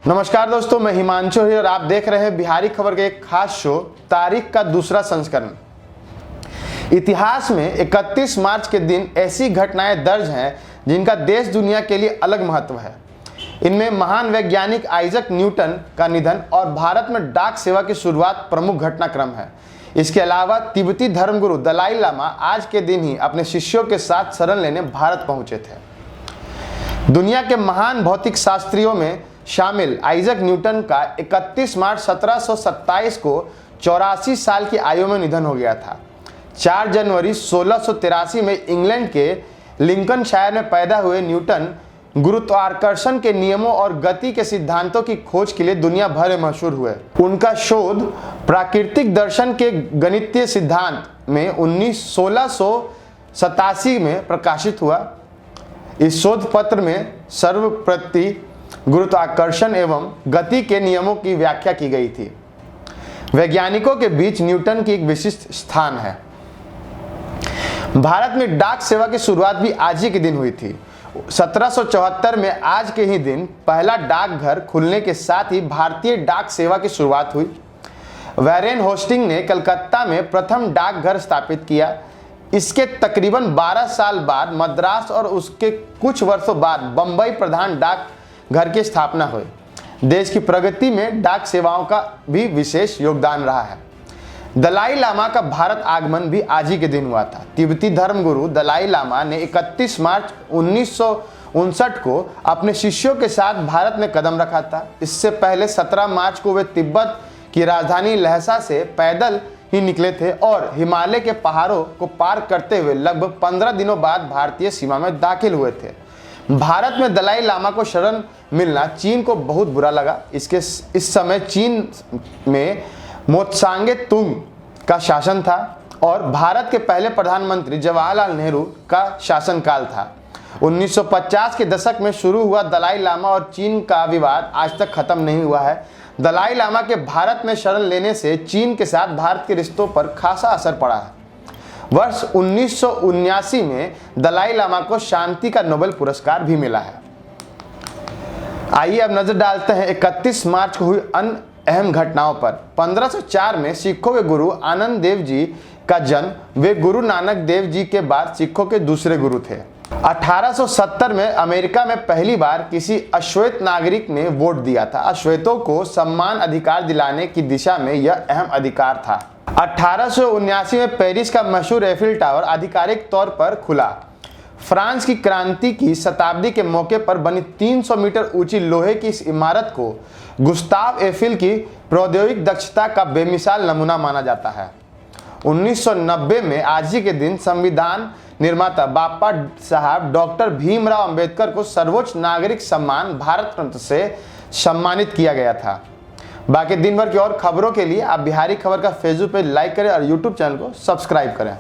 नमस्कार दोस्तों, मैं हिमांशु और आप देख रहे हैं बिहारी खबर के एक खास शो तारीख का दूसरा संस्करण। इतिहास में 31 मार्च के दिन ऐसी घटनाएं दर्ज हैं जिनका देश दुनिया के लिए अलग महत्व है। इनमें महान वैज्ञानिक आइजक न्यूटन का निधन और भारत में डाक सेवा की शुरुआत प्रमुख घटनाक्रम है। इसके अलावा तिब्बती धर्मगुरु दलाई लामा आज के दिन ही अपने शिष्यों के साथ शरण लेने भारत पहुंचे थे। दुनिया के महान भौतिक शास्त्रियों में शामिल आइजक न्यूटन का 31 मार्च 1727 को 84 साल की आयु में निधन हो गया था। 4 जनवरी 1683 में इंग्लैंड के लिंकनशायर में पैदा हुए न्यूटन गुरुत्वाकर्षण के नियमों और गति के सिद्धांतों की खोज के लिए दुनिया भर में मशहूर हुए। उनका शोध प्राकृतिक दर्शन के गणितीय सिद्धांत में 1687 में प्रकाशित हुआ। इस शोध पत्र में सर्वप्रति गुरुत्वाकर्षण एवं गति के नियमों की व्याख्या की गई थी। वैज्ञानिकों के बीच न्यूटन की एक विशिष्ट स्थान है। भारत में डाक सेवा की शुरुआत भी आज ही के दिन हुई थी। 1774 में आज के ही दिन पहला डाकघर खुलने के साथ ही भारतीय डाक सेवा की शुरुआत हुई। वैरेन होस्टिंग ने कलकत्ता में प्रथम डाकघर स्थापित किया। इसके तकरीबन 12 साल बाद मद्रास और उसके कुछ वर्षों बाद बंबई प्रधान डाक घर की स्थापना हुई। देश की प्रगति में डाक सेवाओं का भी विशेष योगदान रहा है। दलाई लामा का भारत आगमन भी आज ही के दिन हुआ था। तिब्बती धर्मगुरु दलाई लामा ने 31 मार्च 1959 को अपने शिष्यों के साथ भारत में कदम रखा था। इससे पहले 17 मार्च को वे तिब्बत की राजधानी लहसा से पैदल ही निकले थे और हिमालय के पहाड़ों को पार करते हुए लगभग 15 दिनों बाद भारतीय सीमा में दाखिल हुए थे। भारत में दलाई लामा को शरण मिलना चीन को बहुत बुरा लगा। इस समय चीन में मोत्सांगे तुंग का शासन था और भारत के पहले प्रधानमंत्री जवाहरलाल नेहरू का शासनकाल था। 1950 के दशक में शुरू हुआ दलाई लामा और चीन का विवाद आज तक खत्म नहीं हुआ है। दलाई लामा के भारत में शरण लेने से चीन के साथ भारत के रिश्तों पर खासा असर पड़ा है। वर्ष 1979 में दलाई लामा को शांति का नोबेल पुरस्कार भी मिला है। आइए अब नजर डालते हैं 31 मार्च को हुई अन्य अहम घटनाओं पर। 1504 में सिखों के गुरु आनंद देव जी का जन्म। वे गुरु नानक देव जी के बाद सिखों के दूसरे गुरु थे। 1870 में अमेरिका में पहली बार किसी अश्वेत नागरिक ने वोट दिया था। अश्वेतों को सम्मान अधिकार दिलाने की दिशा में यह अहम अधिकार था। 1879 में पेरिस का मशहूर एफिल टावर आधिकारिक तौर पर खुला। फ्रांस की क्रांति की शताब्दी के मौके पर बनी 300 मीटर ऊंची लोहे की इस इमारत को गुस्ताव एफिल की प्रौद्योगिक दक्षता का बेमिसाल नमूना माना जाता है। 1990 में आज ही के दिन संविधान निर्माता बापा साहब डॉक्टर भीमराव अंबेडकर को सर्वोच्च नागरिक सम्मान भारत रत्न से सम्मानित किया गया था। बाकी दिन भर की और खबरों के लिए आप बिहारी खबर का फेसबुक पेज लाइक करें और यूट्यूब चैनल को सब्सक्राइब करें।